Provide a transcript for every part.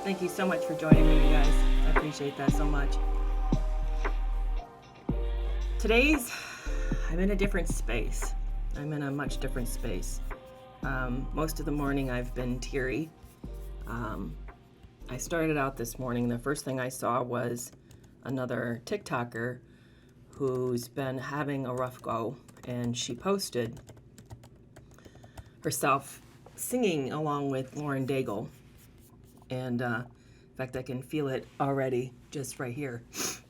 Thank you so much for joining me, you guys. I appreciate that so much. I'm in a different space. I'm in a much different space. Most of the morning I've been teary. I started out this morning, the first thing I saw was another TikToker who's been having a rough go, and she posted herself singing along with Lauren Daigle. And in fact, I can feel it already just right here.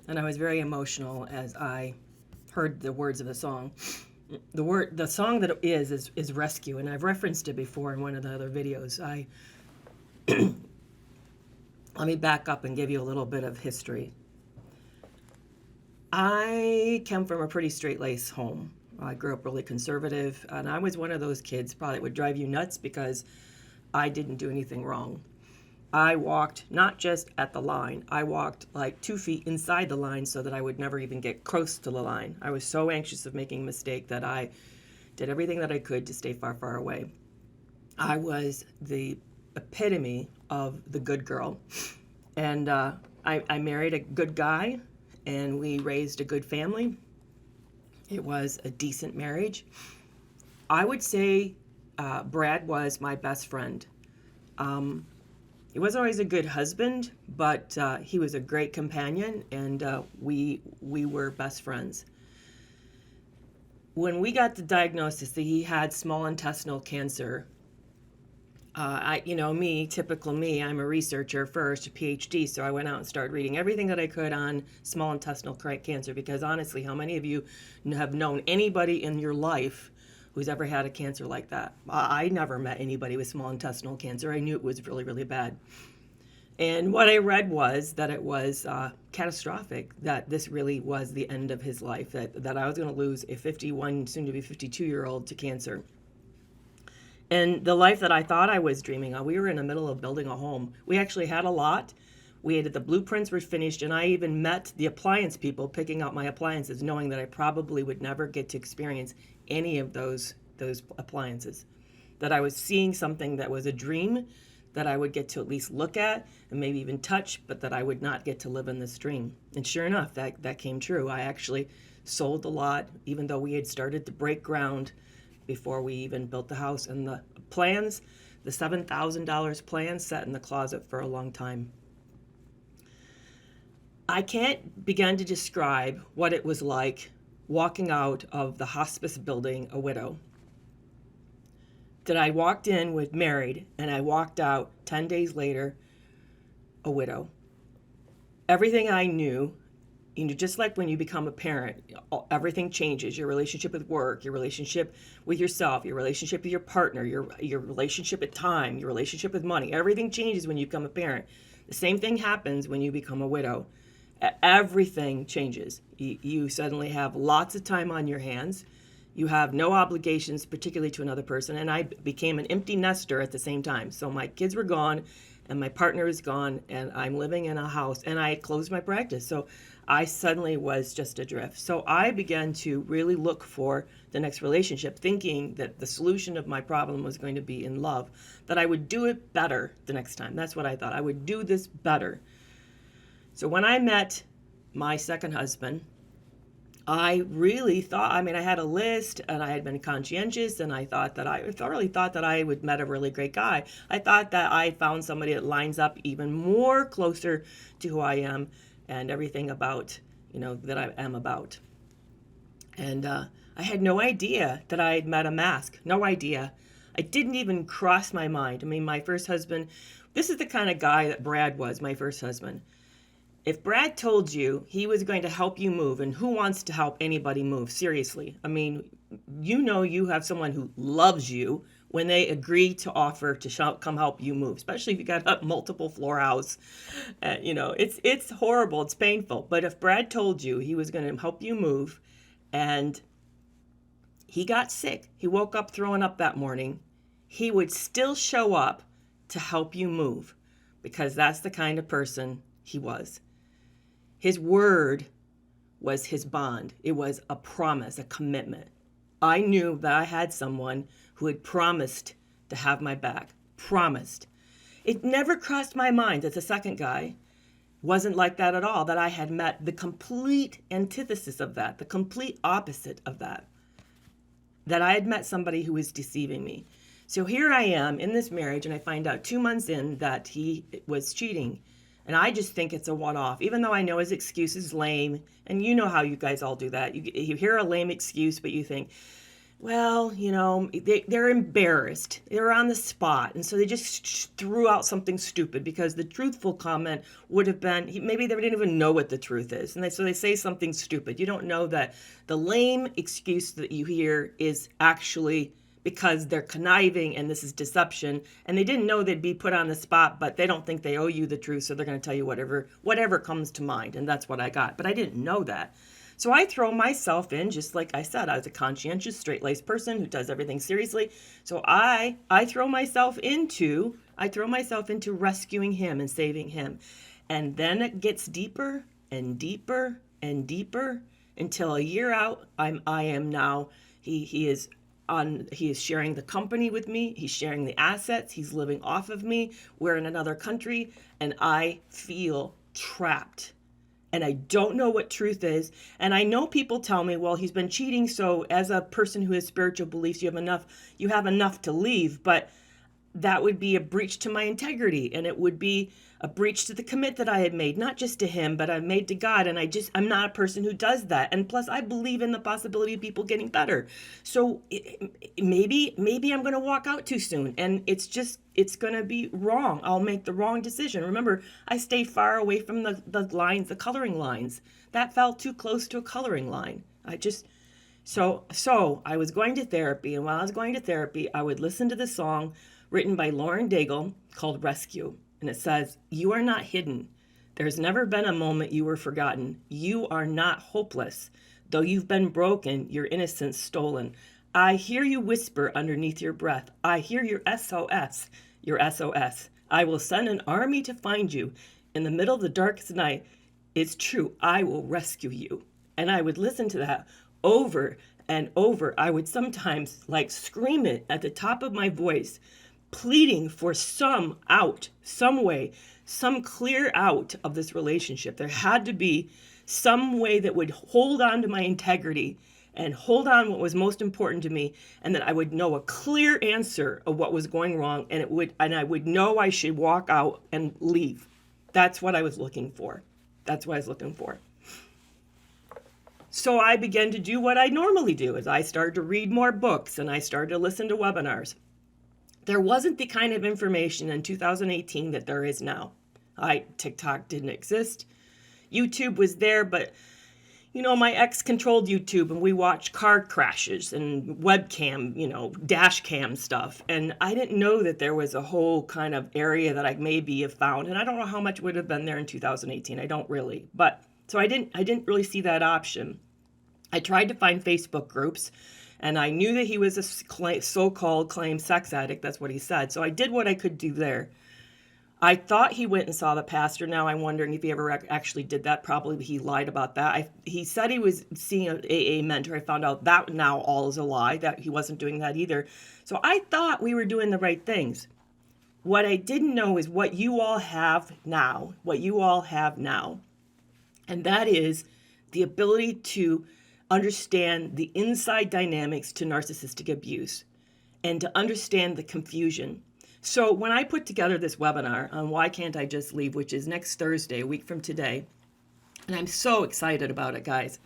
And I was very emotional as I heard the words of the song. The song that it is Rescue, and I've referenced it before in one of the other videos. Let me back up and give you a little bit of history. I come from a pretty straight-laced home. I grew up really conservative, and I was one of those kids probably would drive you nuts because I didn't do anything wrong. I walked not just at the line, I walked like 2 feet inside the line so that I would never even get close to the line. I was so anxious of making a mistake that I did everything that I could to stay far, far away. I was the epitome of the good girl. And I married a good guy, and we raised a good family. It was a decent marriage. I would say Brad was my best friend. He wasn't always a good husband, but he was a great companion, and we were best friends. When we got the diagnosis that he had small intestinal cancer, typical me, I'm a researcher first, a PhD, so I went out and started reading everything that I could on small intestinal cancer, because honestly, how many of you have known anybody in your life who's ever had a cancer like that? I never met anybody with small intestinal cancer. I knew it was really, really bad. And what I read was that it was catastrophic, that this really was the end of his life, that I was going to lose a 51, soon to be 52-year-old to cancer. And the life that I thought I was dreaming of, we were in the middle of building a home. We actually had a lot. The blueprints were finished, and I even met the appliance people picking out my appliances, knowing that I probably would never get to experience any of those appliances. That I was seeing something that was a dream that I would get to at least look at and maybe even touch, but that I would not get to live in this dream. And sure enough, that came true. I actually sold a lot, even though we had started to break ground before we even built the house. And the plans, the $7,000 plan, sat in the closet for a long time. I can't begin to describe what it was like walking out of the hospice building a widow. That I walked in with married, and I walked out 10 days later a widow. Everything I knew, just like when you become a parent, everything changes. Your relationship with work, your relationship with yourself, your relationship with your partner, your relationship with time, your relationship with money. Everything changes when you become a parent. The same thing happens when you become a widow. Everything changes. You suddenly have lots of time on your hands. You have no obligations, particularly to another person. And I became an empty nester at the same time. So my kids were gone, and my partner is gone, and I'm living in a house, and I closed my practice. So I suddenly was just adrift. So I began to really look for the next relationship, thinking that the solution of my problem was going to be in love, that I would do it better the next time. That's what I thought. I would do this better. So when I met my second husband, I really thought, I had a list, and I had been conscientious, and I really thought that I would met a really great guy. I thought that I found somebody that lines up even more closer to who I am and everything about, that I am about. And I had no idea that I had met a mask. No idea. It didn't even cross my mind. My first husband, this is the kind of guy that Brad was, my first husband. If Brad told you he was going to help you move, and who wants to help anybody move? Seriously. You have someone who loves you when they agree to offer to come help you move, especially if you got a multiple floor house. It's horrible. It's painful. But if Brad told you he was going to help you move and he got sick, he woke up throwing up that morning, he would still show up to help you move, because that's the kind of person he was. His word was his bond. It was a promise, a commitment. I knew that I had someone who had promised to have my back, promised. It never crossed my mind that the second guy wasn't like that at all, that I had met the complete antithesis of that, the complete opposite of that I had met somebody who was deceiving me. So here I am in this marriage, and I find out 2 months in that he was cheating. And I just think it's a one-off, even though I know his excuse is lame. And you know how you guys all do that. You hear a lame excuse, but you think, well, they're embarrassed. They're on the spot. And so they just threw out something stupid, because the truthful comment would have been, maybe they didn't even know what the truth is. And so they say something stupid. You don't know that the lame excuse that you hear is actually because they're conniving and this is deception. And they didn't know they'd be put on the spot, but they don't think they owe you the truth. So they're going to tell you whatever comes to mind. And that's what I got. But I didn't know that. So I throw myself in, just like I said, I was a conscientious, straight-laced person who does everything seriously. So I throw myself into rescuing him and saving him. And then it gets deeper and deeper and deeper until a year out, I am now, he is sharing the company with me. He's sharing the assets. He's living off of me. We're in another country, and I feel trapped. And I don't know what truth is. And I know people tell me, well, he's been cheating, so as a person who has spiritual beliefs, you have enough to leave. But that would be a breach to my integrity, and it would be a breach to the commit that I had made, not just to him, but I've made to God. And I'm not a person who does that. And plus, I believe in the possibility of people getting better. So maybe I'm going to walk out too soon, and it's going to be wrong. I'll make the wrong decision. Remember, I stayed far away from the lines, the coloring lines. That felt too close to a coloring line. So I was going to therapy, and while I was going to therapy, I would listen to the song written by Lauren Daigle called Rescue. And it says, "You are not hidden. There's never been a moment you were forgotten. You are not hopeless. Though you've been broken, your innocence stolen. I hear you whisper underneath your breath. I hear your SOS, your SOS. I will send an army to find you. In the middle of the darkest night, it's true, I will rescue you." And I would listen to that over and over. I would sometimes scream it at the top of my voice, pleading for some out, some way, some clear out of this relationship. There had to be some way that would hold on to my integrity and hold on what was most important to me, and that I would know a clear answer of what was going wrong, and I would know I should walk out and leave. That's what I was looking for. So I began to do what I normally do, is I started to read more books, and I started to listen to webinars. There wasn't the kind of information in 2018 that there is now. TikTok didn't exist. YouTube was there, but my ex controlled YouTube, and we watched car crashes and webcam, dash cam stuff. And I didn't know that there was a whole kind of area that I maybe have found. And I don't know how much would have been there in 2018. I don't really. But so I didn't really see that option. I tried to find Facebook groups, and I knew that he was a so-called claimed sex addict. That's what he said. So I did what I could do there. I thought he went and saw the pastor. Now I'm wondering if he ever actually did that. Probably he lied about that. He said he was seeing an AA mentor. I found out that now all is a lie, that he wasn't doing that either. So I thought we were doing the right things. What I didn't know is what you all have now. And that is the ability to understand the inside dynamics to narcissistic abuse and to understand the confusion. So when I put together this webinar on Why Can't I Just Leave, which is next Thursday, a week from today, and I'm so excited about it, guys.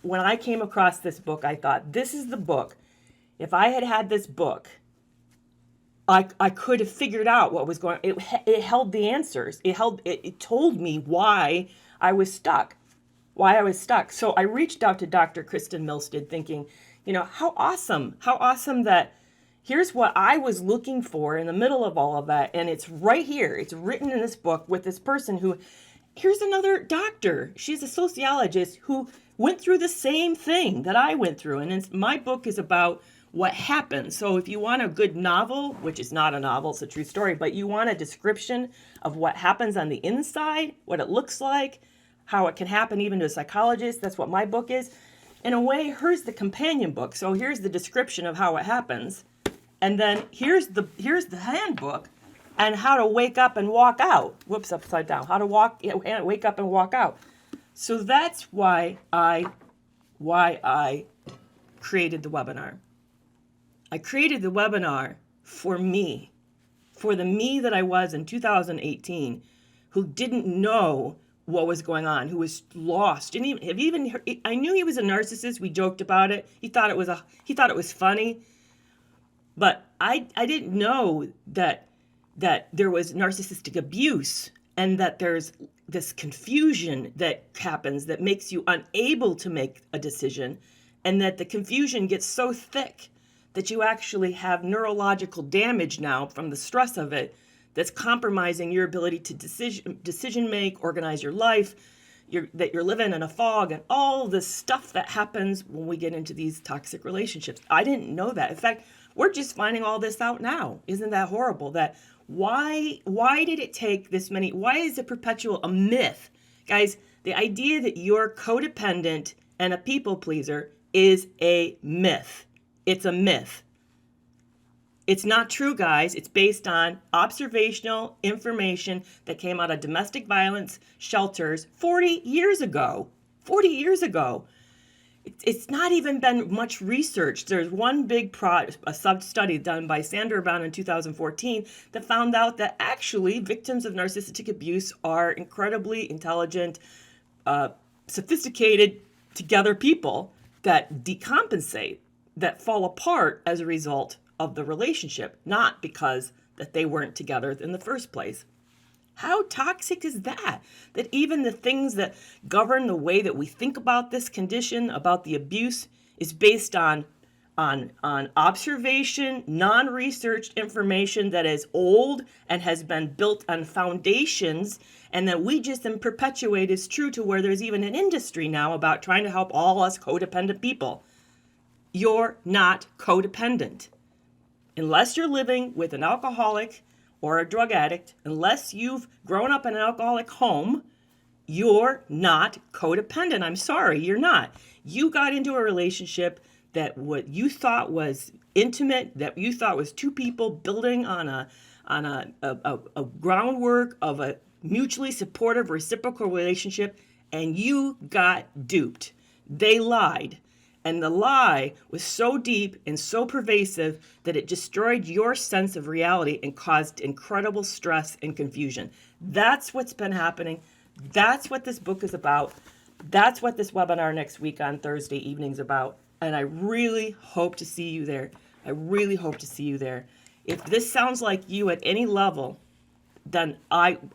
When I came across this book, I thought, this is the book. If I had had this book, I could have figured out what was going on. It held the answers. It told me why I was stuck. So I reached out to Dr. Kristen Milstead thinking, how awesome that here's what I was looking for in the middle of all of that. And it's right here. It's written in this book with this person who, here's another doctor. She's a sociologist who went through the same thing that I went through. And my book is about what happened. So if you want a good novel, which is not a novel, it's a true story, but you want a description of what happens on the inside, what it looks like, how it can happen even to a psychologist, that's what my book is. In a way, here's the companion book. So here's the description of how it happens. And then here's the handbook and how to wake up and walk out. Whoops, upside down. How to wake up and walk out. So that's why I created the webinar. I created the webinar for me, for the me that I was in 2018, who didn't know what was going on, who was lost. I knew he was a narcissist. We joked about it. He thought it was funny, but I didn't know that there was narcissistic abuse, and that there's this confusion that happens that makes you unable to make a decision, and that the confusion gets so thick that you actually have neurological damage now from the stress of it that's compromising your ability to decision make, organize your life, that you're living in a fog, and all this stuff that happens when we get into these toxic relationships. I didn't know that. In fact, we're just finding all this out now. Isn't that horrible? That why did it take this many? Why is it perpetual a myth? Guys, the idea that you're codependent and a people pleaser is a myth. It's a myth. It's not true, guys. It's based on observational information that came out of domestic violence shelters 40 years ago. 40 years ago. It's not even been much research. There's one big a sub-study done by Sandra Brown in 2014 that found out that actually victims of narcissistic abuse are incredibly intelligent, sophisticated, together people that decompensate, that fall apart as a result of the relationship, not because that they weren't together in the first place. How toxic is that? That even the things that govern the way that we think about this condition, about the abuse, is based on observation, non-researched information that is old and has been built on foundations, and that we just then perpetuate is true to where there's even an industry now about trying to help all us codependent people. You're not codependent. Unless you're living with an alcoholic or a drug addict, unless you've grown up in an alcoholic home, you're not codependent. I'm sorry, you're not. You got into a relationship that what you thought was intimate, that you thought was two people building on a groundwork of a mutually supportive, reciprocal relationship, and you got duped. They lied. And the lie was so deep and so pervasive that it destroyed your sense of reality and caused incredible stress and confusion. That's what's been happening. That's what this book is about. That's what this webinar next week on Thursday evening is about. And I really hope to see you there. I really hope to see you there. If this sounds like you at any level, then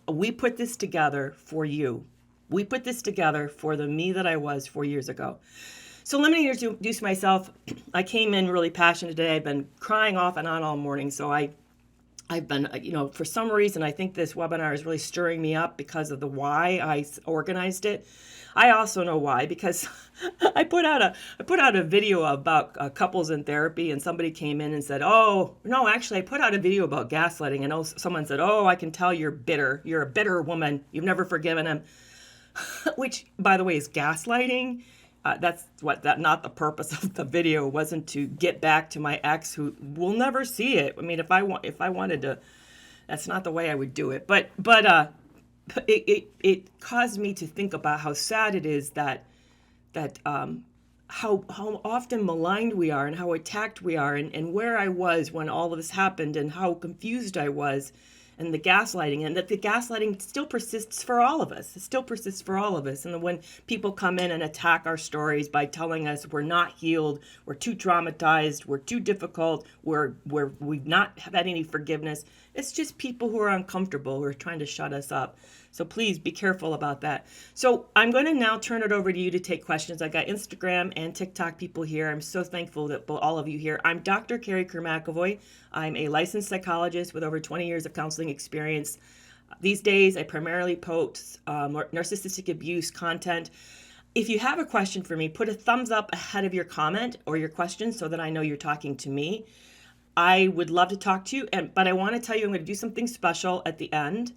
we put this together for you. We put this together for the me that I was 4 years ago. So let me introduce myself. I came in really passionate today. I've been crying off and on all morning. So I've been, for some reason, I think this webinar is really stirring me up because of the why I organized it. I also know why, because I put out a video about couples in therapy, and somebody came in and said, "Oh, no, actually, I put out a video about gaslighting." And someone said, "Oh, I can tell you're bitter. You're a bitter woman. You've never forgiven him," which, by the way, is gaslighting. That's not the purpose of the video. Wasn't to get back to my ex, who will never see it. I mean, if I wanted to, that's not the way I would do it. But it caused me to think about how sad it is that how often maligned we are and how attacked we are, and where I was when all of this happened, and how confused I was. And the gaslighting, and that the gaslighting still persists for all of us. It still persists for all of us. And when people come in and attack our stories by telling us we're not healed, we're too traumatized, we're too difficult, we've not had any forgiveness, it's just people who are uncomfortable, who are trying to shut us up. So please be careful about that. So I'm going to now turn it over to you to take questions. I got Instagram and TikTok people here. I'm so thankful that all of you here. I'm Dr. Kerry McAvoy. I'm a licensed psychologist with over 20 years of counseling experience. These days, I primarily post narcissistic abuse content. If you have a question for me, put a thumbs up ahead of your comment or your question so that I know you're talking to me. I would love to talk to you, but I want to tell you I'm going to do something special at the end.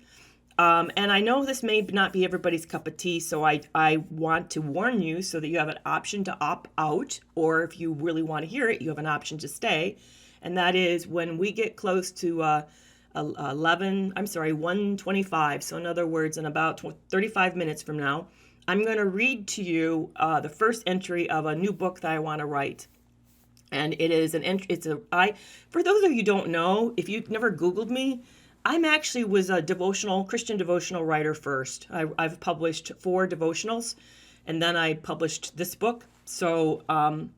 And I know this may not be everybody's cup of tea, so I want to warn you so that you have an option to opt out, or if you really want to hear it, you have an option to stay. And that is when we get close to 1:25. So in other words, in about 35 minutes from now, I'm going to read to you the first entry of a new book that I want to write. And it is for those of you who don't know, if you've never Googled me, was a Christian devotional writer first. I've published 4 devotionals, and then I published this book. So, so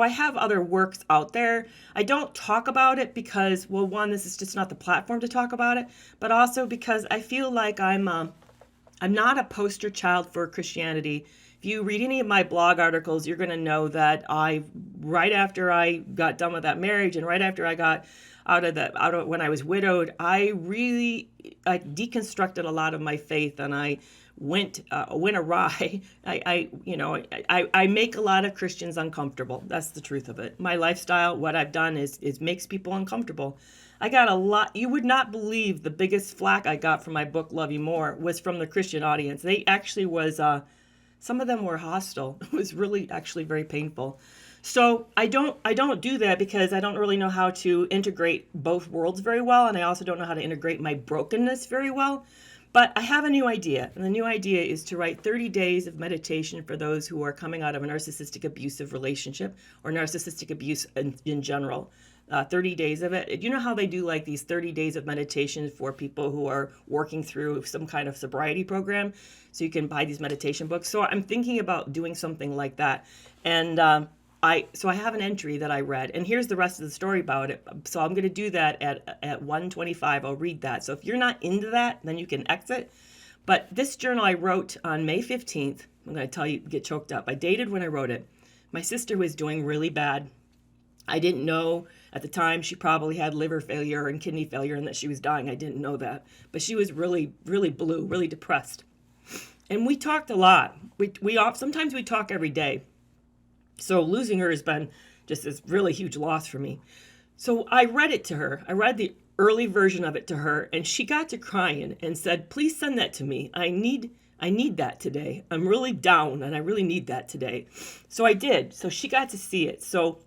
I have other works out there. I don't talk about it because, well, one, this is just not the platform to talk about it, but also because I feel like I'm not a poster child for Christianity. If you read any of my blog articles, you're going to know that right after I got done with that marriage and right after I got out of when I was widowed, I deconstructed a lot of my faith, and I went awry. I make a lot of Christians uncomfortable. That's the truth of it. My lifestyle, what I've done is makes people uncomfortable. I got a lot. You would not believe the biggest flack I got from my book, Love You More, was from the Christian audience. They actually was, some of them were hostile. It was really actually very painful. So I don't do that because I don't really know how to integrate both worlds very well. And I also don't know how to integrate my brokenness very well. But I have a new idea. And the new idea is to write 30 days of meditation for those who are coming out of a narcissistic abusive relationship or narcissistic abuse in general. 30 days of it. You know how they do like these 30 days of meditation for people who are working through some kind of sobriety program? So you can buy these meditation books. So I'm thinking about doing something like that. And I have an entry that I read, and here's the rest of the story about it. So I'm going to do that at 1:25. I'll read that. So if you're not into that, then you can exit. But this journal I wrote on May 15th. I'm going to tell you, get choked up. I dated when I wrote it. My sister was doing really bad. I didn't know at the time she probably had liver failure and kidney failure and that she was dying. I didn't know that. But she was really, really blue, really depressed. And we talked a lot. Sometimes we talk every day. So losing her has been just this really huge loss for me. So I read it to her. I read the early version of it to her, and she got to crying and said, "Please send that to me. I need that today. I'm really down, and I really need that today." So I did. So she got to see it. So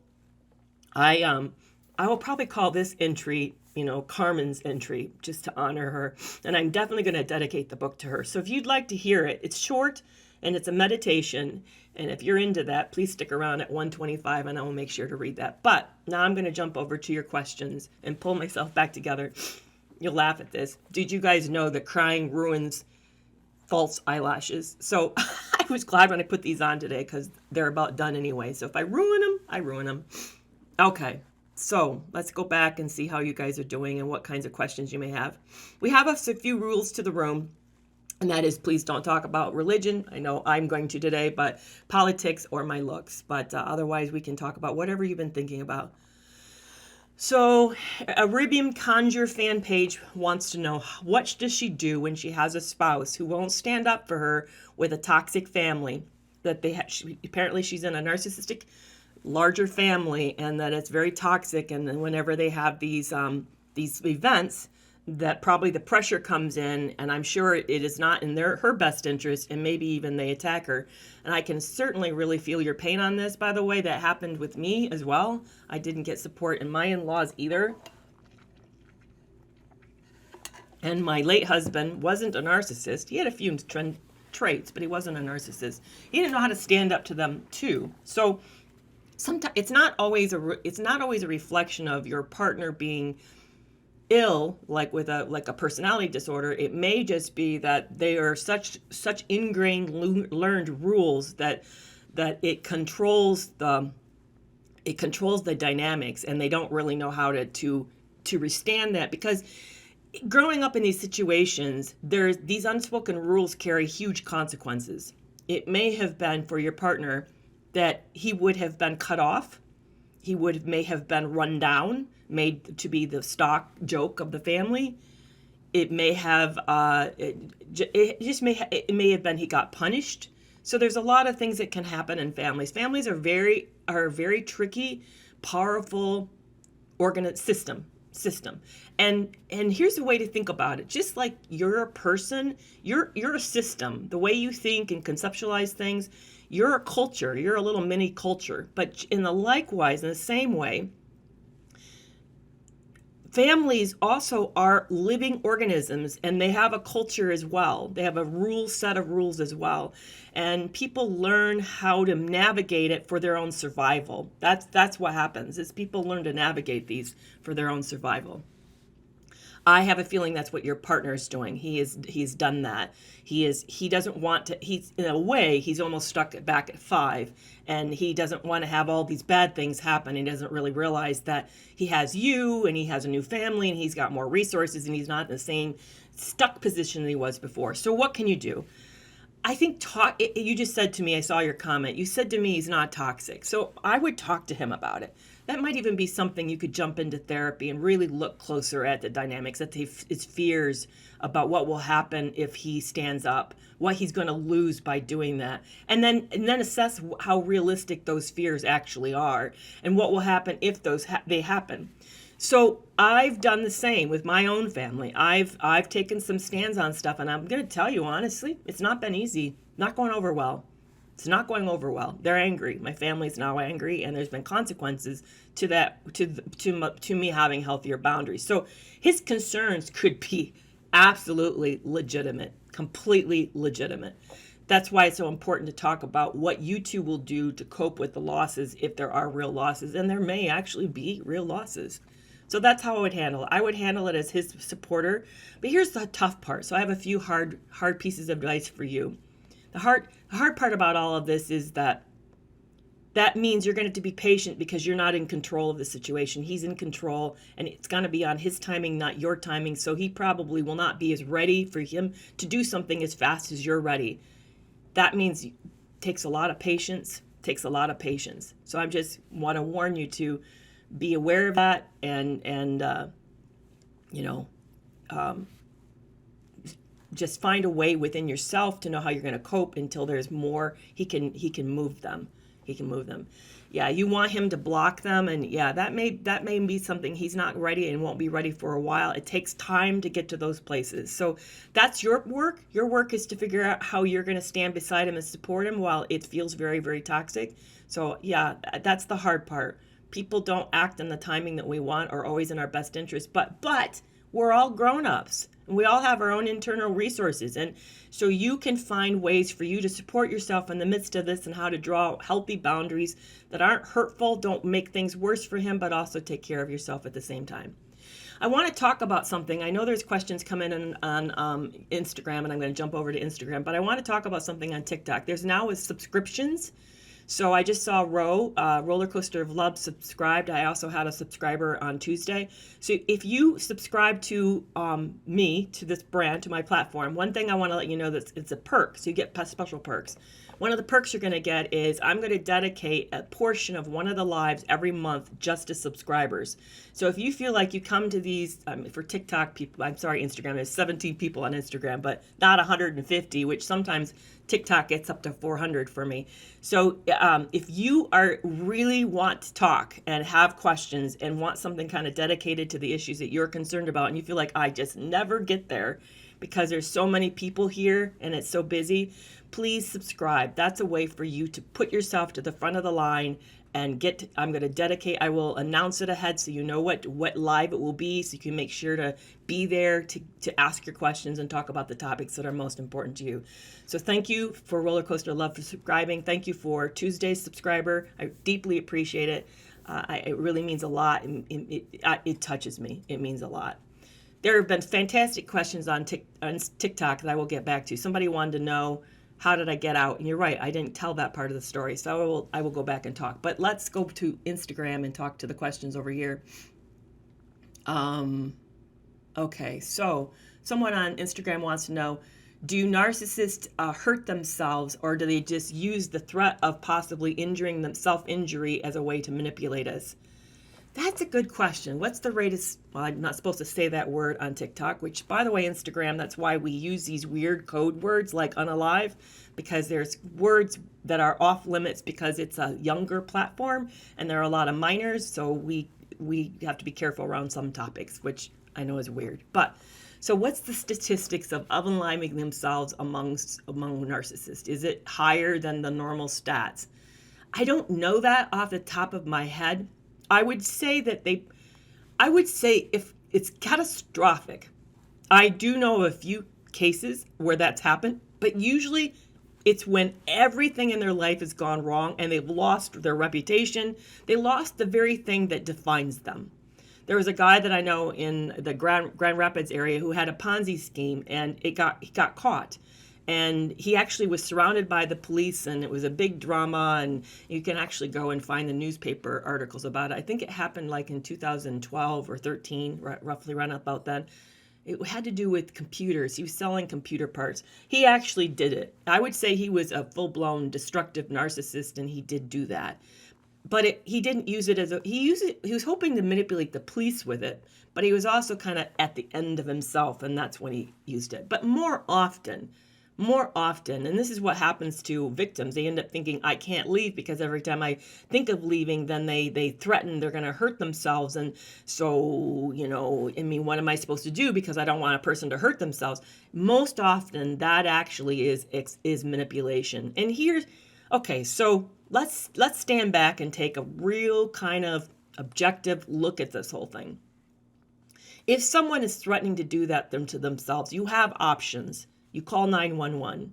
I will probably call this entry, Carmen's entry, just to honor her. And I'm definitely going to dedicate the book to her. So if you'd like to hear it, it's short and it's a meditation. And if you're into that, please stick around at 1:25 and I will make sure to read that. But now I'm going to jump over to your questions and pull myself back together. You'll laugh at this. Did you guys know that crying ruins false eyelashes? So I was glad when I put these on today because they're about done anyway. So if I ruin them, I ruin them. Okay, so let's go back and see how you guys are doing and what kinds of questions you may have. We have a few rules to the room, and that is please don't talk about religion. I know I'm going to today, but politics or my looks. But otherwise, we can talk about whatever you've been thinking about. So a Ribium Conjure fan page wants to know, what does she do when she has a spouse who won't stand up for her with a toxic family? That apparently she's in a narcissistic larger family, and that it's very toxic, and then whenever they have these events, that probably the pressure comes in, and I'm sure it is not in her best interest, and maybe even they attack her. And I can certainly really feel your pain on this, by the way. That happened with me as well. I didn't get support in my in-laws either. And my late husband wasn't a narcissist. He had a few traits, but he wasn't a narcissist. He didn't know how to stand up to them too. So sometimes it's not always a reflection of your partner being ill, like with a personality disorder. It may just be that they are such ingrained learned rules that it controls the dynamics, and they don't really know how to withstand that, because growing up in these situations, these unspoken rules carry huge consequences. It may have been for your partner that he would have been cut off. He may have been run down, made to be the stock joke of the family. It may have, it may have been he got punished. So there's a lot of things that can happen in families. Families are very tricky, powerful system. And here's a way to think about it. Just like you're a person, you're a system. The way you think and conceptualize things, you're a culture. You're a little mini culture. But in the same way, families also are living organisms, and they have a culture as well. They have a set of rules as well. And people learn how to navigate it for their own survival. That's what happens, is people learn to navigate these for their own survival. I have a feeling that's what your partner is doing. He's done that. He doesn't want to, he's in a way, he's almost stuck back at 5, and he doesn't want to have all these bad things happen. He doesn't really realize that he has you, and he has a new family, and he's got more resources, and he's not in the same stuck position that he was before. So what can you do? I think you just said to me, I saw your comment, you said to me he's not toxic. So I would talk to him about it. That might even be something you could jump into therapy and really look closer at the dynamics, at his fears about what will happen if he stands up, what he's going to lose by doing that. And then assess how realistic those fears actually are and what will happen if they happen. So I've done the same with my own family. I've taken some stands on stuff, and I'm going to tell you honestly, it's not been easy. Not going over well. It's not going over well. They're angry. My family's now angry, and there's been consequences to that, to me having healthier boundaries. So his concerns could be absolutely legitimate, completely legitimate. That's why it's so important to talk about what you two will do to cope with the losses, if there are real losses, and there may actually be real losses. So that's how I would handle it. I would handle it as his supporter. But here's the tough part. So I have a few hard pieces of advice for you. The hard part about all of this is that means you're going to have to be patient, because you're not in control of the situation. He's in control, and it's going to be on his timing, not your timing. So he probably will not be as ready for him to do something as fast as you're ready. That means it takes a lot of patience, So I just want to warn you to be aware of that, and just find a way within yourself to know how you're going to cope until there's more. He can move them. Yeah, you want him to block them, and yeah, that may be something he's not ready and won't be ready for a while. It takes time to get to those places. So that's your work. Your work is to figure out how you're going to stand beside him and support him while it feels very, very toxic. So yeah, that's the hard part. People don't act in the timing that we want or always in our best interest, but we're all grown-ups, and we all have our own internal resources. And so you can find ways for you to support yourself in the midst of this, and how to draw healthy boundaries that aren't hurtful, don't make things worse for him, but also take care of yourself at the same time. I want to talk about something. I know there's questions coming in on Instagram, and I'm going to jump over to Instagram, but I want to talk about something on TikTok. There's now subscriptions. So I just saw Roller Coaster of Love subscribed. I also had a subscriber on Tuesday. So if you subscribe to me, to this brand, to my platform, one thing I want to let you know that it's a perk. So you get special perks. One of the perks you're going to get is I'm going to dedicate a portion of one of the lives every month just to subscribers. So if you feel like you come to these, for TikTok people, I'm sorry, Instagram, there's 17 people on Instagram, but not 150, which sometimes TikTok gets up to 400 for me. So if you really want to talk and have questions and want something kind of dedicated to the issues that you're concerned about, and you feel like I just never get there because there's so many people here and it's so busy, please subscribe. That's a way for you to put yourself to the front of the line and I'm going to dedicate, I will announce it ahead so you know what live it will be, so you can make sure to be there to ask your questions and talk about the topics that are most important to you. So thank you for Roller Coaster Love for subscribing. Thank you for Tuesday's subscriber. I deeply appreciate it. It really means a lot. It touches me. It means a lot. There have been fantastic questions on TikTok that I will get back to. Somebody wanted to know, how did I get out? And you're right, I didn't tell that part of the story, so I will go back and talk. But let's go to Instagram and talk to the questions over here. Okay, so someone on Instagram wants to know, do narcissists hurt themselves, or do they just use the threat of possibly injuring them, self-injury, as a way to manipulate us? That's a good question. What's the rate of, well, I'm not supposed to say that word on TikTok, which, by the way, Instagram, that's why we use these weird code words like unalive, because there's words that are off limits because it's a younger platform and there are a lot of minors, so we have to be careful around some topics, which I know is weird. But so what's the statistics of unaliving themselves among narcissists? Is it higher than the normal stats? I don't know that off the top of my head. I would say if it's catastrophic. I do know of a few cases where that's happened, but usually it's when everything in their life has gone wrong and they've lost their reputation. They lost the very thing that defines them. There was a guy that I know in the Grand Rapids area who had a Ponzi scheme, and he got caught. And he actually was surrounded by the police, and it was a big drama, and you can actually go and find the newspaper articles about it. I think it happened like in 2012 or 13, roughly around about then. It had to do with computers. He was selling computer parts. He actually did it. I would say he was a full-blown destructive narcissist, and he did do that. But he didn't use it he was hoping to manipulate the police with it, but he was also kind of at the end of himself, and that's when he used it. But more often, and this is what happens to victims, they end up thinking, I can't leave because every time I think of leaving, then they threaten they're going to hurt themselves. And so, what am I supposed to do because I don't want a person to hurt themselves? Most often, that actually is manipulation. And so let's stand back and take a real kind of objective look at this whole thing. If someone is threatening to do that to themselves, you have options. You call 911.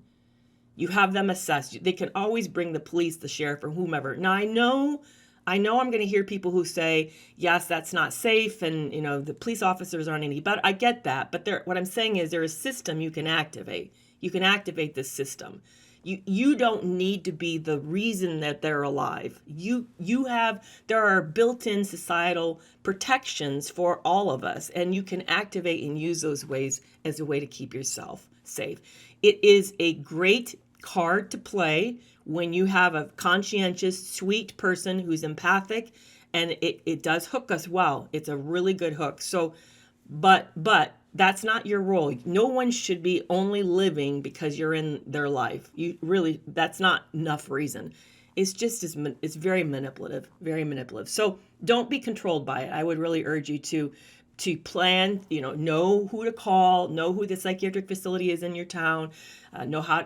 You have them assessed. They can always bring the police, the sheriff, or whomever. Now, I know I'm going to hear people who say, yes, that's not safe, and the police officers aren't any better. I get that, but what I'm saying is there's a system you can activate. You can activate this system. You don't need to be the reason that they're alive. There are built-in societal protections for all of us, and you can activate and use those ways as a way to keep yourself safe. It is a great card to play when you have a conscientious, sweet person who's empathic, and it does hook us well. It's a really good hook. So, but that's not your role. No one should be only living because you're in their life. That's not enough reason. It's just it's very manipulative, very manipulative. So don't be controlled by it. I would really urge you to plan, know who to call, know who the psychiatric facility is in your town, know how,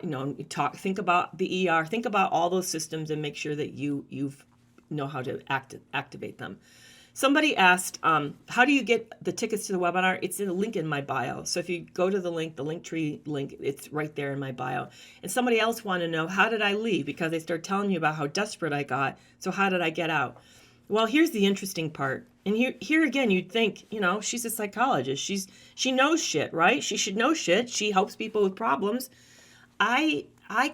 think about the ER, think about all those systems and make sure that you know how to activate them. Somebody asked, how do you get the tickets to the webinar? It's in a link in my bio. So if you go to the Linktree link, it's right there in my bio. And somebody else wanted to know, how did I leave? Because they start telling you about how desperate I got. So how did I get out? Well, here's the interesting part. And here again, you'd think, she's a psychologist. She knows shit, right? She should know shit. She helps people with problems. I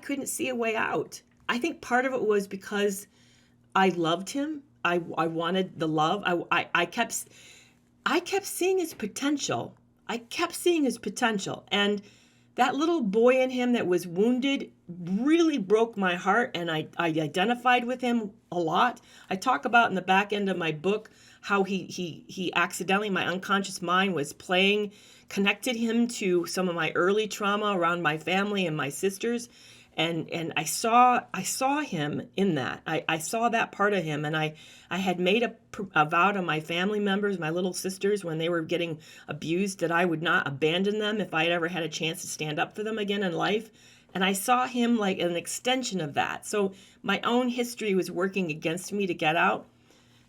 couldn't see a way out. I think part of it was because I loved him. I wanted the love. I kept seeing his potential. And that little boy in him that was wounded really broke my heart, and I identified with him a lot. I talk about in the back end of my book how he accidentally, my unconscious mind was connected him to some of my early trauma around my family and my sisters. And I saw him in that. I saw that part of him, and I had made a vow to my family members, my little sisters, when they were getting abused, that I would not abandon them if I had ever had a chance to stand up for them again in life. And I saw him like an extension of that. So my own history was working against me to get out.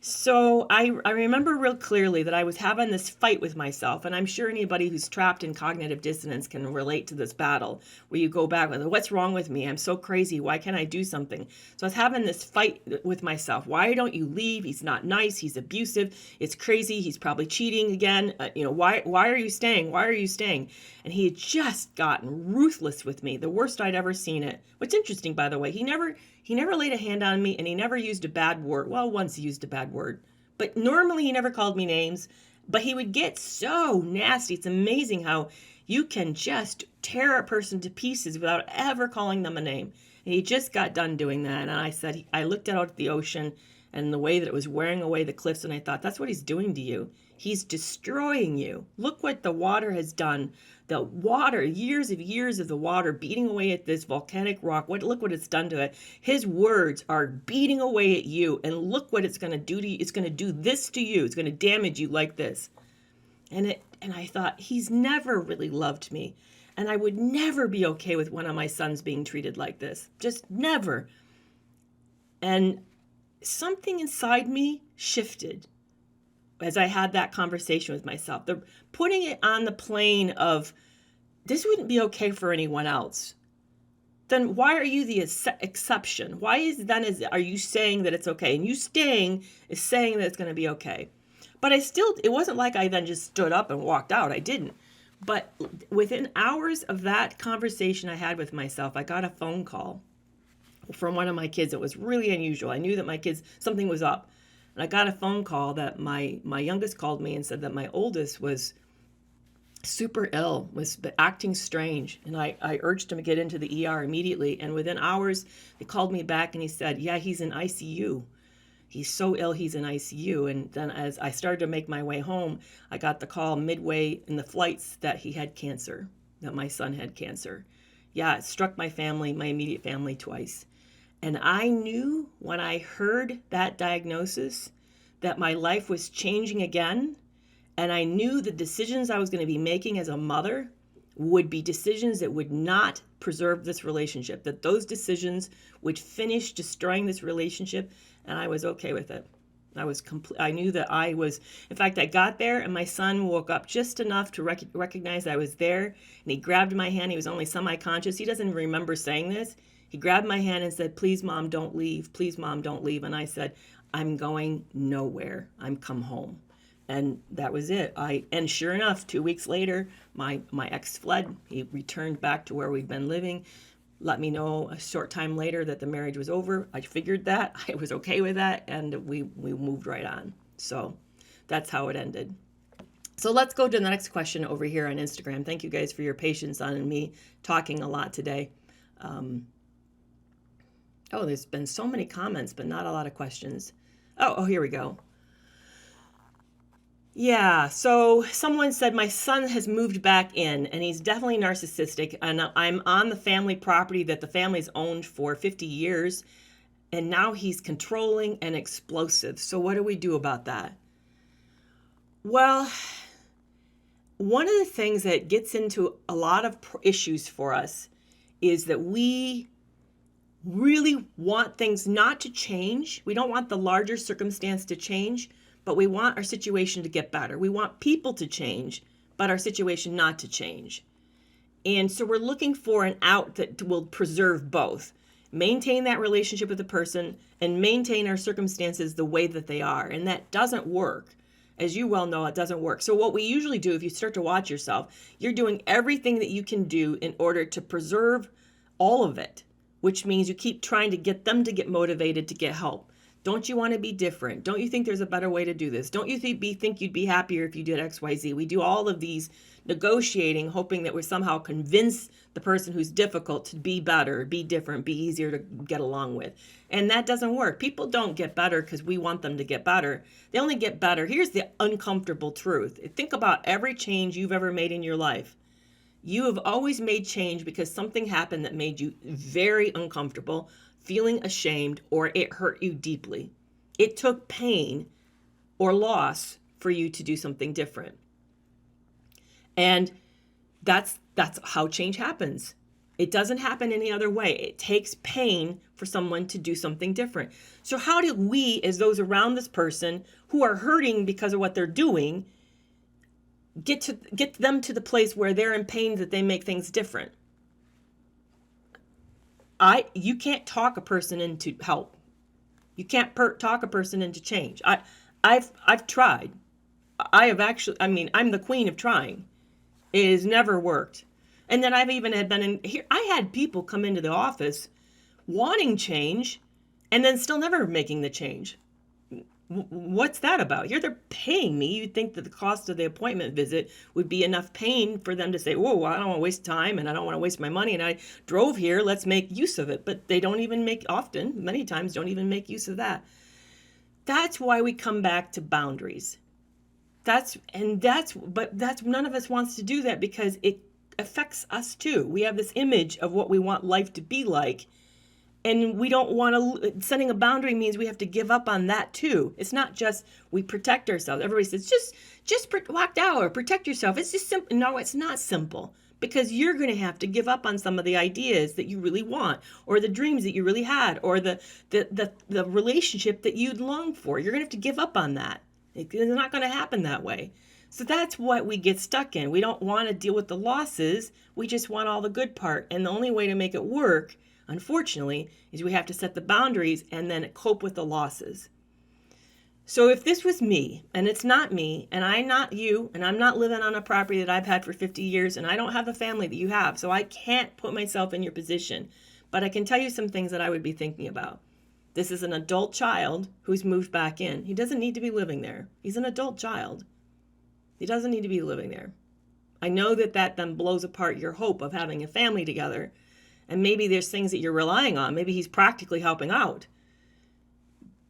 So I remember real clearly that I was having this fight with myself, and I'm sure anybody who's trapped in cognitive dissonance can relate to this battle where you go back with, what's wrong with me? I'm so crazy. Why can't I do something? So I was having this fight with myself. Why don't you leave? He's not nice. He's abusive. It's crazy. He's probably cheating again. Why are you staying? Why are you staying? And he had just gotten ruthless with me, the worst I'd ever seen it. What's interesting, by the way, he never laid a hand on me, and he never used a bad word. Well, once he used a bad word. But normally he never called me names. But he would get so nasty. It's amazing how you can just tear a person to pieces without ever calling them a name. And he just got done doing that. And I looked out at the ocean and the way that it was wearing away the cliffs, and I thought, that's what he's doing to you. He's destroying you. Look what the water has done. The water, years of the water beating away at this volcanic rock. Look what it's done to it. His words are beating away at you, and look what it's going to do to you. It's going to do this to you. It's going to damage you like this. And I thought, he's never really loved me, and I would never be okay with one of my sons being treated like this. Just never. And something inside me shifted. as I had that conversation with myself, putting it on the plane of this wouldn't be okay for anyone else, then why are you the exception? Are you saying that it's okay? And you staying is saying that it's going to be okay. But it wasn't like I then just stood up and walked out. I didn't. But within hours of that conversation I had with myself, I got a phone call from one of my kids. It was really unusual. I knew that my kids, something was up. And I got a phone call that my youngest called me and said that my oldest was super ill, was acting strange. And I urged him to get into the ER immediately. And within hours, they called me back and he said, yeah, he's in ICU. He's so ill, he's in ICU. And then as I started to make my way home, I got the call midway in the flights that he had cancer, that my son had cancer. Yeah, it struck my family, my immediate family, twice. And I knew when I heard that diagnosis that my life was changing again. And I knew the decisions I was going to be making as a mother would be decisions that would not preserve this relationship, that those decisions would finish destroying this relationship. And I was okay with it. I knew that in fact, I got there and my son woke up just enough to recognize I was there. And he grabbed my hand. He was only semi-conscious. He doesn't remember saying this. He grabbed my hand and said, please, Mom, don't leave. Please, Mom, don't leave. And I said, I'm going nowhere. I'm come home. And that was it. And sure enough, 2 weeks later, my ex fled. He returned back to where we'd been living, let me know a short time later that the marriage was over. I figured that. I was okay with that, and we moved right on. So that's how it ended. So let's go to the next question over here on Instagram. Thank you guys for your patience on me talking a lot today. There's been so many comments, but not a lot of questions. Oh, here we go. Yeah, so someone said my son has moved back in and he's definitely narcissistic, and I'm on the family property that the family's owned for 50 years, and now he's controlling and explosive. So what do we do about that? Well, one of the things that gets into a lot of issues for us is that we really want things not to change. We don't want the larger circumstance to change, but we want our situation to get better. We want people to change, but our situation not to change. And so we're looking for an out that will preserve both. Maintain that relationship with the person and maintain our circumstances the way that they are. And that doesn't work. As you well know, it doesn't work. So what we usually do, if you start to watch yourself, you're doing everything that you can do in order to preserve all of it, which means you keep trying to get them to get motivated to get help. Don't you want to be different? Don't you think there's a better way to do this? Don't you think you'd be happier if you did X, Y, Z? We do all of these negotiating, hoping that we somehow convince the person who's difficult to be better, be different, be easier to get along with. And that doesn't work. People don't get better because we want them to get better. They only get better. Here's the uncomfortable truth. Think about every change you've ever made in your life. You have always made change because something happened that made you very uncomfortable, feeling ashamed, or it hurt you deeply. It took pain or loss for you to do something different. And that's how change happens. It doesn't happen any other way. It takes pain for someone to do something different. So how do we, as those around this person who are hurting because of what they're doing, get them to the place where they're in pain that they make things different? You can't talk a person into help. You can't talk a person into change. I've tried. I'm the queen of trying. It has never worked. And then I've even been in here. I had people come into the office wanting change and then still never making the change. What's that about? Here they're paying me. You'd think that the cost of the appointment visit would be enough pain for them to say, whoa, I don't want to waste time and I don't want to waste my money. And I drove here. Let's make use of it. But they don't even many times don't even make use of that. That's why we come back to boundaries. But none of us wants to do that because it affects us too. We have this image of what we want life to be like. And we don't want to, setting a boundary means we have to give up on that too. It's not just we protect ourselves. Everybody says, just walk out or protect yourself. It's just simple. No, it's not simple, because you're going to have to give up on some of the ideas that you really want, or the dreams that you really had, or the relationship that you'd long for. You're going to have to give up on that. It's not going to happen that way. So that's what we get stuck in. We don't want to deal with the losses. We just want all the good part. And the only way to make it work, unfortunately, is we have to set the boundaries and then cope with the losses. So if this was me, and it's not me, and I'm not you, and I'm not living on a property that I've had for 50 years, and I don't have the family that you have, so I can't put myself in your position. But I can tell you some things that I would be thinking about. This is an adult child who's moved back in. He doesn't need to be living there. He's an adult child. He doesn't need to be living there. I know that then blows apart your hope of having a family together. And maybe there's things that you're relying on. Maybe he's practically helping out.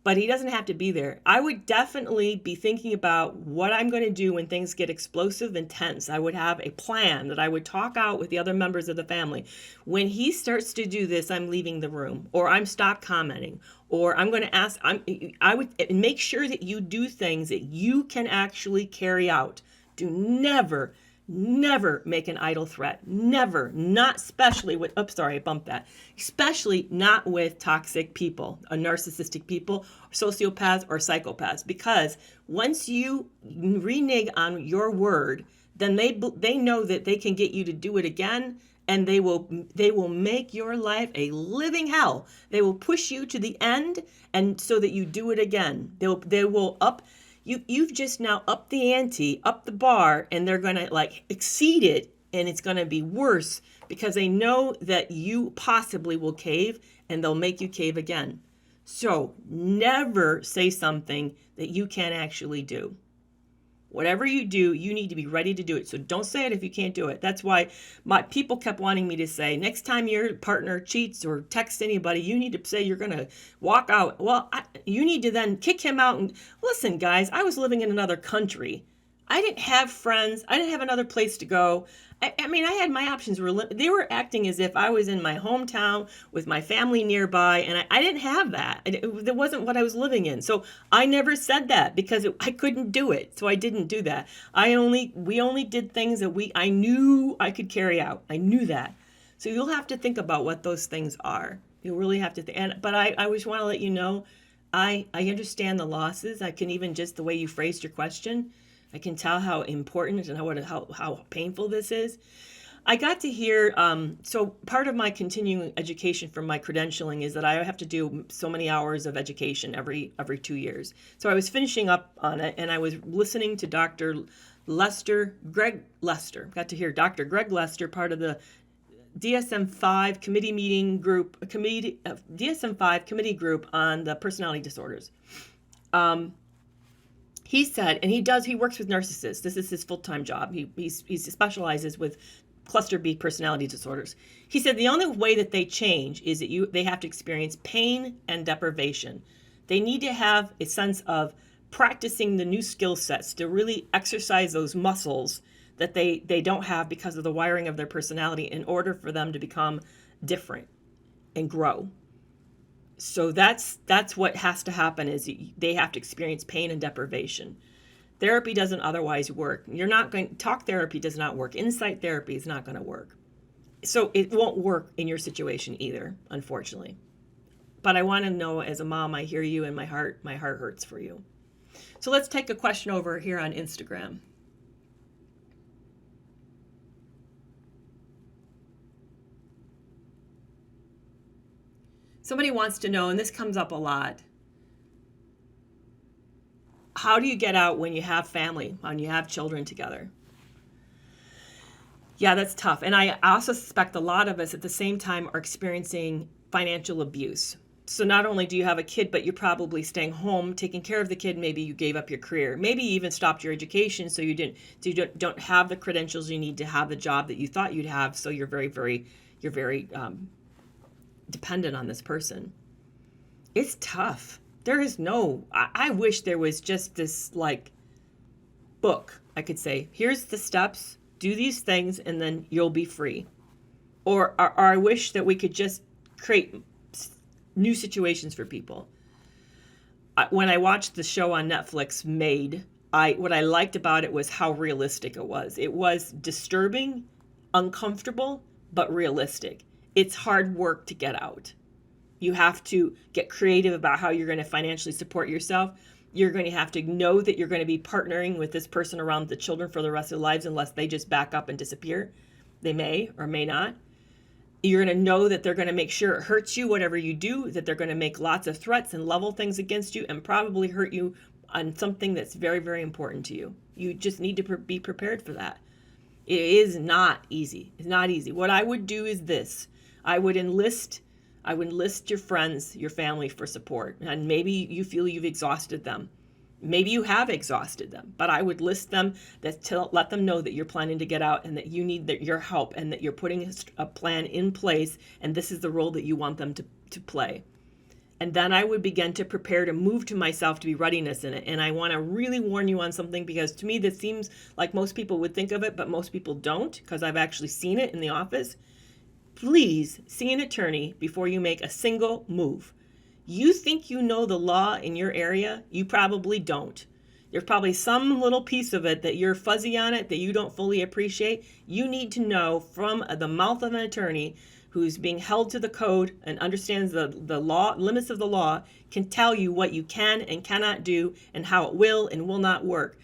But he doesn't have to be there. I would definitely be thinking about what I'm going to do when things get explosive and tense. I would have a plan that I would talk out with the other members of the family. When he starts to do this, I'm leaving the room, or I'm stop commenting, or I'm going to ask, I would make sure that you do things that you can actually carry out. Do never make an idle threat. Never. Not especially with, I bumped that. Especially not with toxic people, narcissistic people, sociopaths, or psychopaths. Because once you renege on your word, then they know that they can get you to do it again, and they will make your life a living hell. They will push you to the end, and so that you do it again. They will up. You've just now upped the ante, up the bar, and they're going to exceed it, and it's going to be worse because they know that you possibly will cave, and they'll make you cave again. So never say something that you can't actually do. Whatever you do, you need to be ready to do it. So don't say it if you can't do it. That's why my people kept wanting me to say, next time your partner cheats or texts anybody, you need to say you're going to walk out. Well, you need to then kick him out. And listen, guys, I was living in another country. I didn't have friends. I didn't have another place to go. I mean, I had my options. They were acting as if I was in my hometown with my family nearby, and I didn't have that. That wasn't what I was living in. So I never said that because I couldn't do it. So I didn't do that. We only did things that I knew I could carry out. I knew that. So you'll have to think about what those things are. You'll really have to. But I just want to let you know, I understand the losses. I can even just the way you phrased your question. I can tell how important and how painful this is. I got to hear, so part of my continuing education from my credentialing is that I have to do so many hours of education every 2 years. So I was finishing up on it, and I was listening to Greg Lester. Got to hear Dr. Greg Lester, part of the DSM-5 DSM-5 committee group on the personality disorders. He said, and he works with narcissists. This is his full-time job. He specializes with cluster B personality disorders. He said the only way that they change is that they have to experience pain and deprivation. They need to have a sense of practicing the new skill sets to really exercise those muscles that they don't have because of the wiring of their personality in order for them to become different and grow. So that's what has to happen is they have to experience pain and deprivation. Therapy doesn't otherwise work. Talk therapy does not work. Insight therapy is not going to work. So it won't work in your situation either, unfortunately. But I want to know, as a mom, I hear you and my heart hurts for you. So let's take a question over here on Instagram. Somebody wants to know, and this comes up a lot, how do you get out when you have family, when you have children together? Yeah, that's tough. And I also suspect a lot of us at the same time are experiencing financial abuse. So not only do you have a kid, but you're probably staying home, taking care of the kid. Maybe you gave up your career. Maybe you even stopped your education, so you don't have the credentials you need to have the job that you thought you'd have. So you're very dependent on this person. It's tough. There is I wish there was just this book. I could say, here's the steps, do these things, and then you'll be free. Or I wish that we could just create new situations for people. When I watched the show on Netflix, Made, what I liked about it was how realistic it was. It was disturbing, uncomfortable, but realistic. It's hard work to get out. You have to get creative about how you're going to financially support yourself. You're going to have to know that you're going to be partnering with this person around the children for the rest of their lives unless they just back up and disappear. They may or may not. You're going to know that they're going to make sure it hurts you, whatever you do, that they're going to make lots of threats and level things against you and probably hurt you on something that's very, very important to you. You just need to be prepared for that. It is not easy. It's not easy. What I would do is this. I would enlist your friends, your family for support. And maybe you feel you've exhausted them. Maybe you have exhausted them, but I would list them to let them know that you're planning to get out and that you need your help and that you're putting a plan in place and this is the role that you want them to play. And then I would begin to prepare to move to myself to be readiness in it. And I want to really warn you on something because to me this seems like most people would think of it, but most people don't because I've actually seen it in the office. Please see an attorney before you make a single move. You think you know the law in your area? You probably don't. There's probably some little piece of it that you're fuzzy on it that you don't fully appreciate. You need to know from the mouth of an attorney who's being held to the code and understands the law, limits of the law, can tell you what you can and cannot do and how it will and will not work.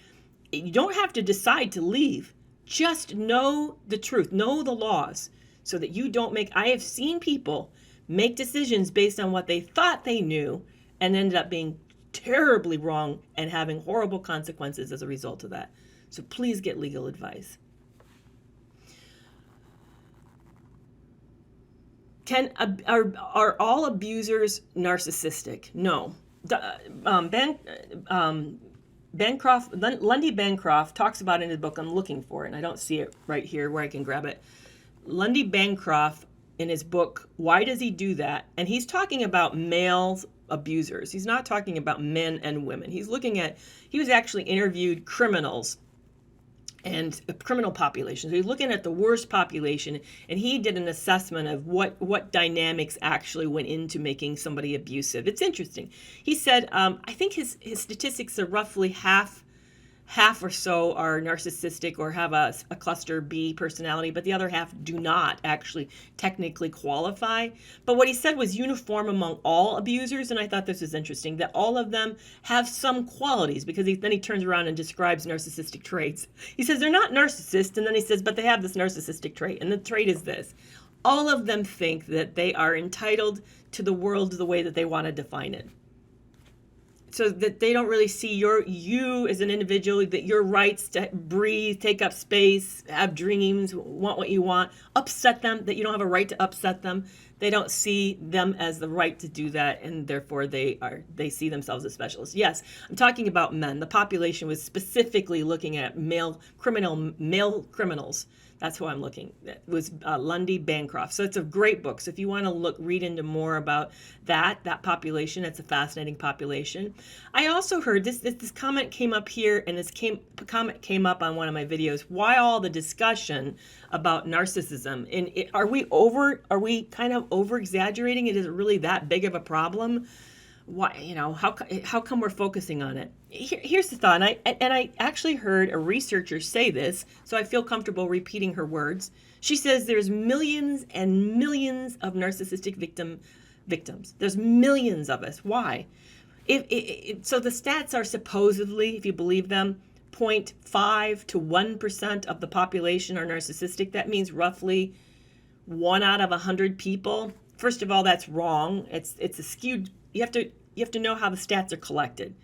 You don't have to decide to leave. Just know the truth, know the laws so that you don't I have seen people make decisions based on what they thought they knew and ended up being terribly wrong and having horrible consequences as a result of that. So please get legal advice. Are all abusers narcissistic? No. Lundy Bancroft talks about in his book, I'm looking for it, and I don't see it right here where I can grab it. Lundy Bancroft, in his book, Why Does He Do That? And he's talking about male abusers. He's not talking about men and women. He was actually interviewed criminals and criminal populations. So he's looking at the worst population, and he did an assessment of what dynamics actually went into making somebody abusive. It's interesting. He said, I think his statistics are roughly half or so are narcissistic or have a cluster B personality, but the other half do not actually technically qualify. But what he said was uniform among all abusers, and I thought this was interesting, that all of them have some qualities, because then he turns around and describes narcissistic traits. He says they're not narcissists, and then he says, but they have this narcissistic trait, and the trait is this. All of them think that they are entitled to the world the way that they want to define it. So that they don't really see you as an individual, that your rights to breathe, take up space, have dreams, want what you want, upset them, that you don't have a right to upset them. They don't see them as the right to do that, and therefore they see themselves as specialists. Yes, I'm talking about men. The population was specifically looking at male criminals. That's who I'm looking at. It was Lundy Bancroft. So it's a great book. So if you want to read into more about that population, it's a fascinating population. I also heard this comment came up here, and comment came up on one of my videos. Why all the discussion about narcissism? And are we kind of over exaggerating it? Is it really that big of a problem? Why, how come we're focusing on it? Here's the thought, and I actually heard a researcher say this, so I feel comfortable repeating her words. She says there's millions and millions of narcissistic victims. There's millions of us. Why? So the stats are supposedly, if you believe them, 0.5 to 1% of the population are narcissistic. That means roughly 1 out of 100 people. First of all, that's wrong. It's a skewed. You have to know how the stats are collected.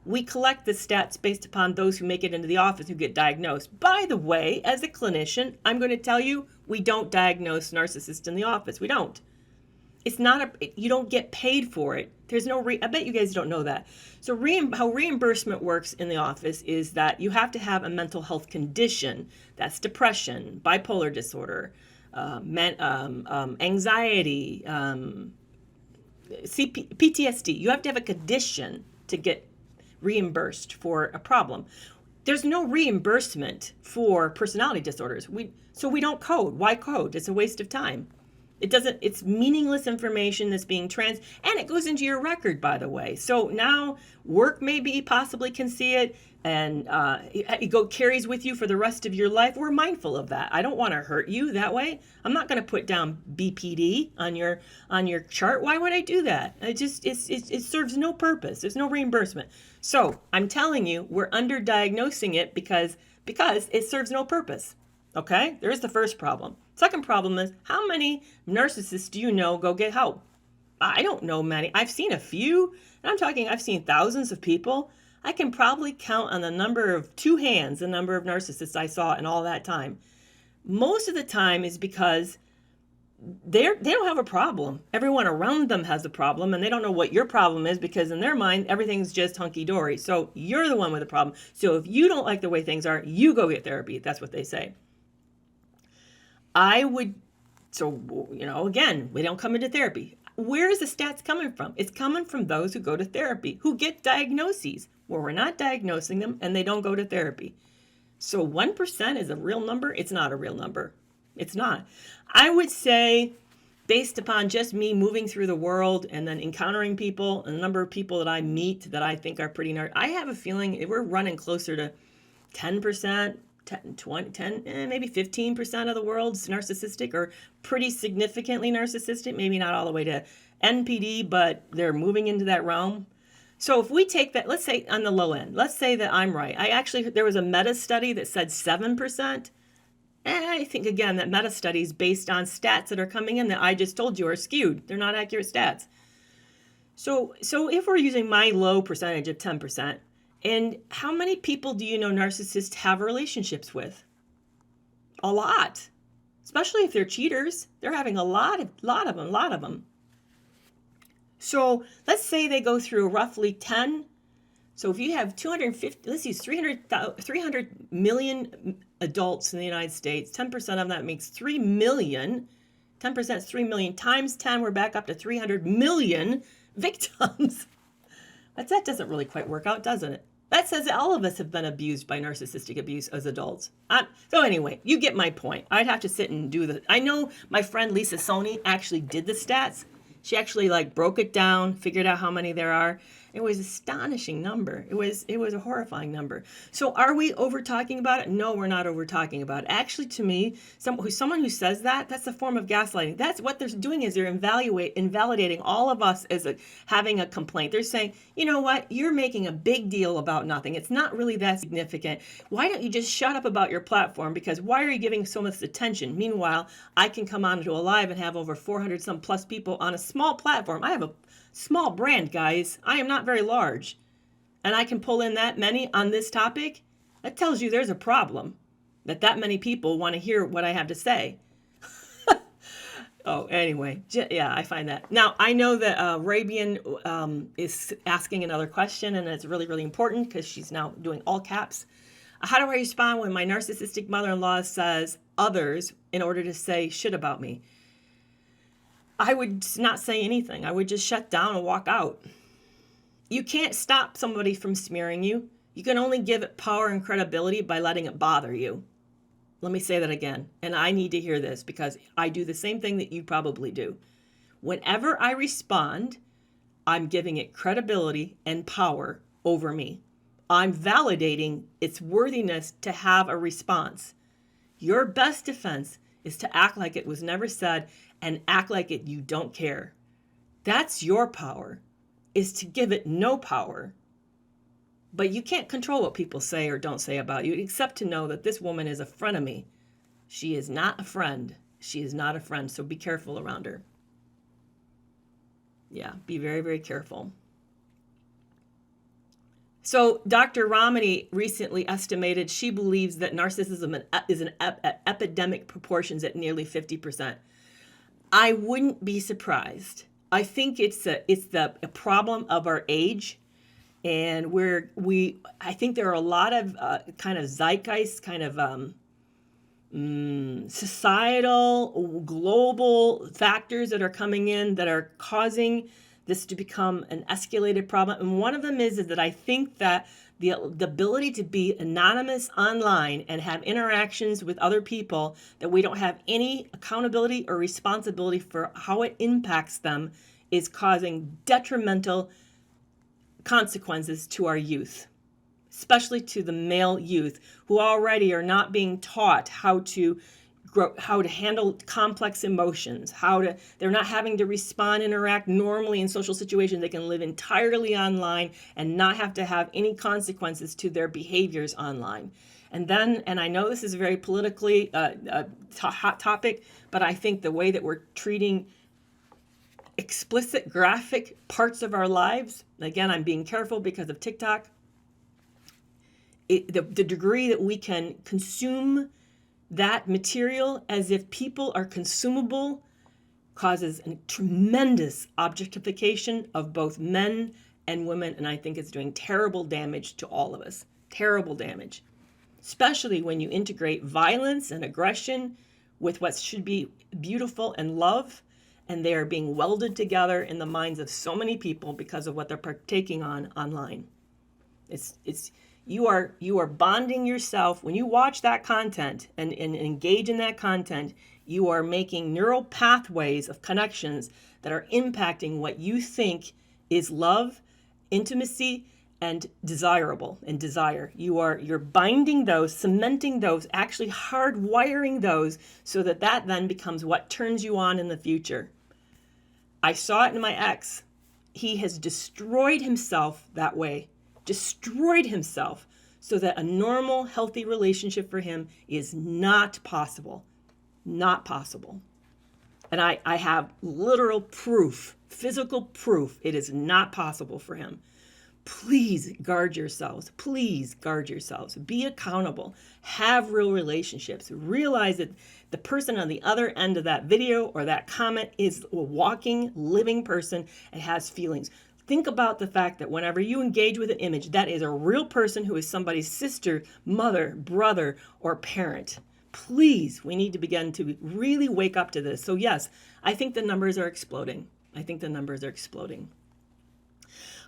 We collect the stats based upon those who make it into the office who get diagnosed. By the way, as a clinician, I'm going to tell you, we don't diagnose narcissists in the office. We don't. It's not you don't get paid for it. There's no I bet you guys don't know that. So how reimbursement works in the office is that you have to have a mental health condition. That's depression, bipolar disorder, anxiety, PTSD. You have to have a condition to get reimbursed for a problem. There's no reimbursement for personality disorders. So we don't code. Why code? It's a waste of time. It's meaningless information that's being and it goes into your record, by the way. So now work maybe possibly can see it, and it carries with you for the rest of your life. We're mindful of that. I don't want to hurt you that way. I'm not going to put down BPD on your chart. Why would I do that? It serves no purpose. There's no reimbursement. So I'm telling you, we're underdiagnosing it because it serves no purpose. Okay, there's the first problem. Second problem is, how many narcissists do you know go get help? I don't know many. I've seen a few, and I've seen thousands of people. I can probably count on the number of two hands the number of narcissists I saw in all that time. Most of the time is because they don't have a problem. Everyone around them has a problem, and they don't know what your problem is, because in their mind, everything's just hunky-dory. So you're the one with the problem. So if you don't like the way things are, you go get therapy. That's what they say. Again, we don't come into therapy. Where is the stats coming from? It's coming from those who go to therapy, who get diagnoses where we're not diagnosing them and they don't go to therapy. So 1% is a real number? It's not a real number. It's not. I would say, based upon just me moving through the world and then encountering people, and the number of people that I meet that I think are pretty I have a feeling we're running closer to 10%. 10, maybe 15% of the world's narcissistic, or pretty significantly narcissistic, maybe not all the way to NPD, but they're moving into that realm. So if we take that, let's say on the low end, let's say that I'm right. There was a meta study that said 7%. And I think, again, that meta study is based on stats that are coming in that I just told you are skewed. They're not accurate stats. So if we're using my low percentage of 10%, and how many people do you know narcissists have relationships with? A lot. Especially if they're cheaters. They're having a lot of them. So let's say they go through roughly 10. So if you have 250, let's use 300 million adults in the United States, 10% of that makes 3 million. 10% is 3 million. Times 10, we're back up to 300 million victims. That doesn't really quite work out, doesn't it? That says that all of us have been abused by narcissistic abuse as adults. So anyway, you get my point. I'd have to sit and do I know my friend Lisa Sony actually did the stats. She actually broke it down, figured out how many there are. It was an astonishing number. It was a horrifying number. So are we over talking about it? No, we're not over talking about it. Actually, to me, someone who says that's a form of gaslighting. That's what they're doing, is they're invalidating all of us as having a complaint. They're saying, you know what, you're making a big deal about nothing. It's not really that significant. Why don't you just shut up about your platform? Because why are you giving so much attention? Meanwhile, I can come onto a live and have over 400 some plus people on a small platform. I have a small brand, guys. I am not very large. And I can pull in that many on this topic. That tells you there's a problem, that many people want to hear what I have to say. Oh, anyway. Yeah, I find that. Now, I know that Rabian is asking another question, and it's really, really important because she's now doing all caps. How do I respond when my narcissistic mother-in-law says others in order to say shit about me? I would not say anything. I would just shut down and walk out. You can't stop somebody from smearing you. You can only give it power and credibility by letting it bother you. Let me say that again. And I need to hear this because I do the same thing that you probably do. Whenever I respond, I'm giving it credibility and power over me. I'm validating its worthiness to have a response. Your best defense is to act like it was never said and act like you don't care. That's your power, is to give it no power. But you can't control what people say or don't say about you, except to know that this woman is a frenemy. She is not a friend. She is not a friend, so be careful around her. Yeah, be very, very careful. So Dr. Ramani recently estimated she believes that narcissism is at epidemic proportions at nearly 50%. I wouldn't be surprised. I think it's a problem of our age, and I think there are a lot of kind of zeitgeist, kind of societal, global factors that are coming in that are causing this to become an escalated problem. And one of them is that I think that the ability to be anonymous online and have interactions with other people that we don't have any accountability or responsibility for how it impacts them is causing detrimental consequences to our youth, especially to the male youth who already are not being taught how to handle complex emotions, they're not having to respond, interact normally in social situations. They can live entirely online and not have to have any consequences to their behaviors online. And I know this is a very politically hot topic, but I think the way that we're treating explicit graphic parts of our lives, again, I'm being careful because of TikTok, the degree that we can consume that material as if people are consumable causes a tremendous objectification of both men and women, and I think it's doing terrible damage to all of us. Terrible damage. Especially when you integrate violence and aggression with what should be beautiful and love, and they are being welded together in the minds of so many people because of what they're partaking on online. You are bonding yourself. When you watch that content and engage in that content, you are making neural pathways of connections that are impacting what you think is love, intimacy, and desirable and desire. You're binding those, cementing those, actually hardwiring those so that then becomes what turns you on in the future. I saw it in my ex. He has destroyed himself that way. Destroyed himself so that a normal, healthy relationship for him is not possible. Not possible. And I have literal proof, physical proof, it is not possible for him. Please guard yourselves. Please guard yourselves. Be accountable. Have real relationships. Realize that the person on the other end of that video or that comment is a walking, living person and has feelings. Think about the fact that whenever you engage with an image, that is a real person who is somebody's sister, mother, brother, or parent. Please, we need to begin to really wake up to this. So yes, I think the numbers are exploding.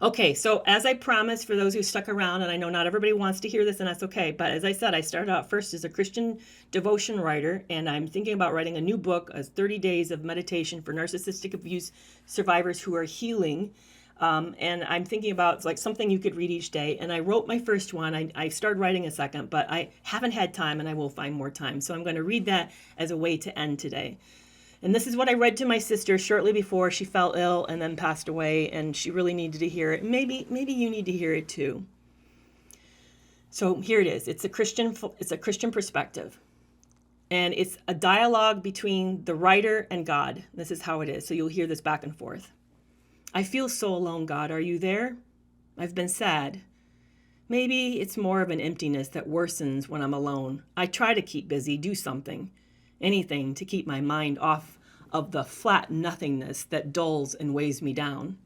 Okay, so as I promised, for those who stuck around, and I know not everybody wants to hear this, and that's okay, but as I said, I started out first as a Christian devotion writer, and I'm thinking about writing a new book, 30 Days of Meditation for Narcissistic Abuse Survivors Who Are Healing. And I'm thinking about like something you could read each day. And I wrote my first one. I started writing a second, but I haven't had time, and I will find more time. So I'm going to read that as a way to end today. And this is what I read to my sister shortly before she fell ill and then passed away, and she really needed to hear it. Maybe you need to hear it too. So here it is. It's a Christian perspective. And it's a dialogue between the writer and God. This is how it is. So you'll hear this back and forth. I feel so alone, God. Are you there? I've been sad. Maybe it's more of an emptiness that worsens when I'm alone. I try to keep busy, do something, anything to keep my mind off of the flat nothingness that dulls and weighs me down.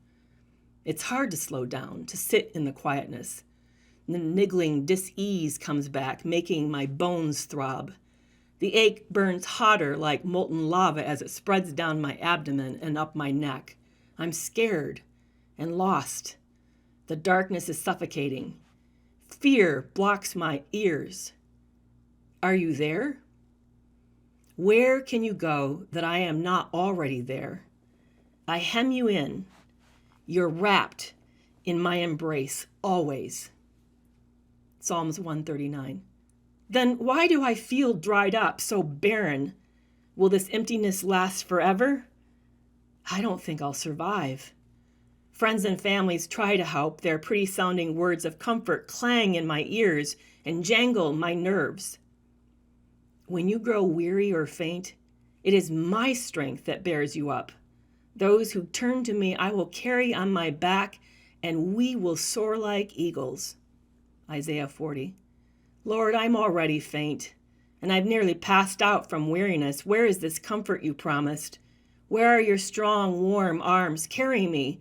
It's hard to slow down, to sit in the quietness. The niggling dis-ease comes back, making my bones throb. The ache burns hotter like molten lava as it spreads down my abdomen and up my neck. I'm scared and lost. The darkness is suffocating. Fear blocks my ears. Are you there? Where can you go that I am not already there? I hem you in. You're wrapped in my embrace always. Psalms 139. Then why do I feel dried up, so barren? Will this emptiness last forever? I don't think I'll survive. Friends and families try to help. Their pretty sounding words of comfort clang in my ears and jangle my nerves. When you grow weary or faint, it is my strength that bears you up. Those who turn to me, I will carry on my back, and we will soar like eagles. Isaiah 40. Lord, I'm already faint, and I've nearly passed out from weariness. Where is this comfort you promised? Where are your strong, warm arms? Carry me.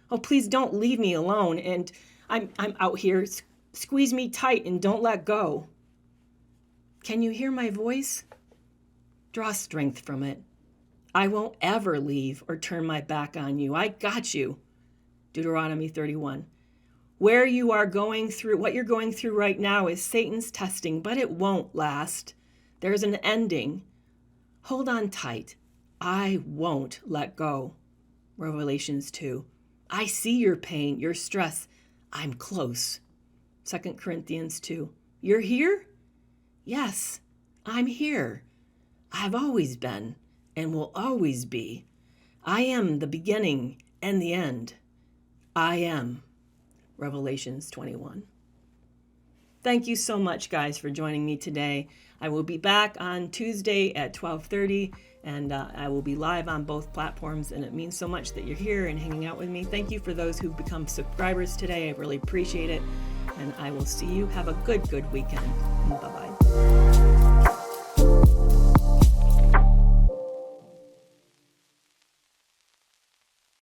Oh, please don't leave me alone. And I'm out here. Squeeze me tight and don't let go. Can you hear my voice? Draw strength from it. I won't ever leave or turn my back on you. I got you. Deuteronomy 31. Where you are going through, what you're going through right now is Satan's testing, but it won't last. There's an ending. Hold on tight. I won't let go. Revelations 2. I see your pain, your stress. I'm close. 2 Corinthians 2. You're here? Yes, I'm here. I've always been and will always be. I am the beginning and the end. I am. Revelations 21. Thank you so much, guys, for joining me today. I will be back on Tuesday at 12:30, and I will be live on both platforms, and it means so much that you're here and hanging out with me. Thank you for those who've become subscribers today. I really appreciate it, and I will see you. Have a good weekend. Bye-bye.